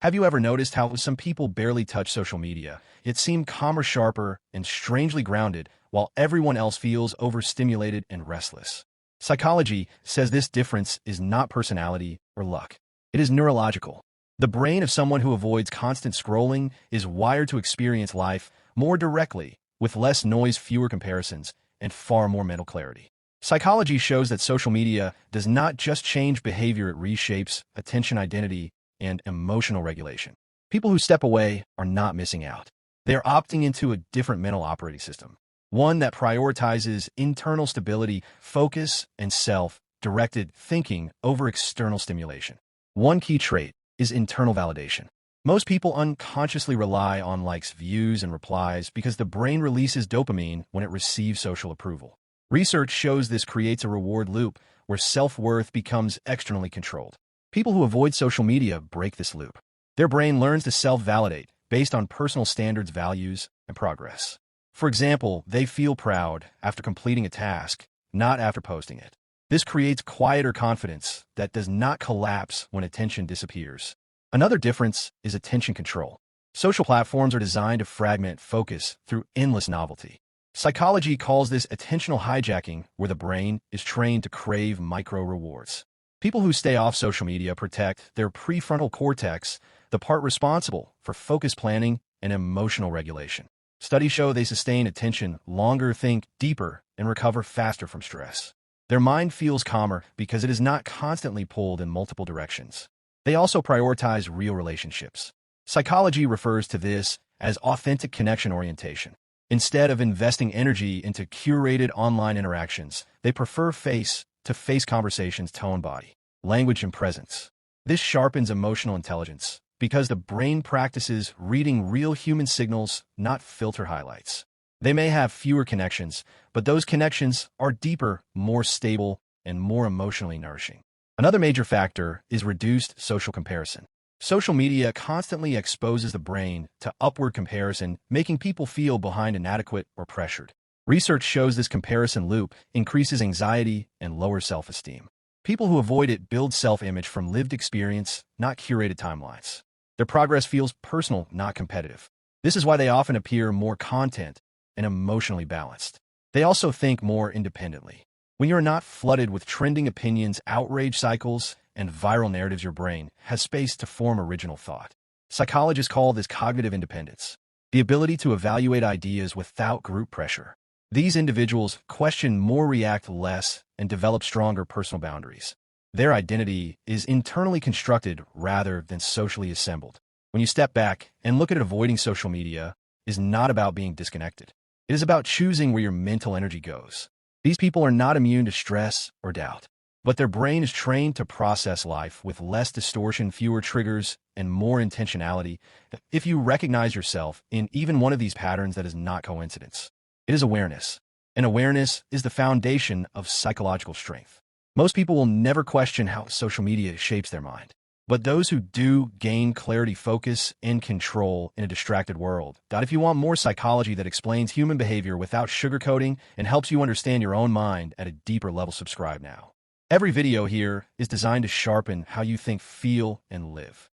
Have you ever noticed how some people barely touch social media, yet seem calmer, sharper, and strangely grounded, while everyone else feels overstimulated and restless? Psychology says this difference is not personality or luck. It is neurological. The brain of someone who avoids constant scrolling is wired to experience life more directly, with less noise, fewer comparisons, and far more mental clarity. Psychology shows that social media does not just change behavior, it reshapes attention, identity, and emotional regulation. People who step away are not missing out. They are opting into a different mental operating system, one that prioritizes internal stability, focus, and self-directed thinking over external stimulation. One key trait is internal validation. Most people unconsciously rely on likes, views, and replies because the brain releases dopamine when it receives social approval. Research shows this creates a reward loop where self-worth becomes externally controlled. People who avoid social media break this loop. Their brain learns to self-validate based on personal standards, values, and progress. For example, they feel proud after completing a task, not after posting it. This creates quieter confidence that does not collapse when attention disappears. Another difference is attention control. Social platforms are designed to fragment focus through endless novelty. Psychology calls this attentional hijacking, where the brain is trained to crave micro rewards. People who stay off social media protect their prefrontal cortex, the part responsible for focus planning and emotional regulation. Studies show they sustain attention longer, think deeper, and recover faster from stress. Their mind feels calmer because it is not constantly pulled in multiple directions. They also prioritize real relationships. Psychology refers to this as authentic connection orientation. Instead of investing energy into curated online interactions, they prefer face-to-face conversations, tone, body, language, and presence. This sharpens emotional intelligence because the brain practices reading real human signals, not filter highlights. They may have fewer connections, but those connections are deeper, more stable, and more emotionally nourishing. Another major factor is reduced social comparison. Social media constantly exposes the brain to upward comparison, making people feel behind, inadequate, or pressured. Research shows this comparison loop increases anxiety and lowers self-esteem. People who avoid it build self-image from lived experience, not curated timelines. Their progress feels personal, not competitive. This is why they often appear more content and emotionally balanced. They also think more independently. When you're not flooded with trending opinions, outrage cycles, and viral narratives, your brain has space to form original thought. Psychologists call this cognitive independence, the ability to evaluate ideas without group pressure. These individuals question more, react less, and develop stronger personal boundaries. Their identity is internally constructed rather than socially assembled. When you step back and look at it, avoiding social media is not about being disconnected. It is about choosing where your mental energy goes. These people are not immune to stress or doubt, but their brain is trained to process life with less distortion, fewer triggers, and more intentionality. If you recognize yourself in even one of these patterns, that is not coincidence. It is awareness. And awareness is the foundation of psychological strength. Most people will never question how social media shapes their mind. But those who do gain clarity, focus, and control in a distracted world. If you want more psychology that explains human behavior without sugarcoating and helps you understand your own mind at a deeper level, subscribe now. Every video here is designed to sharpen how you think, feel, and live.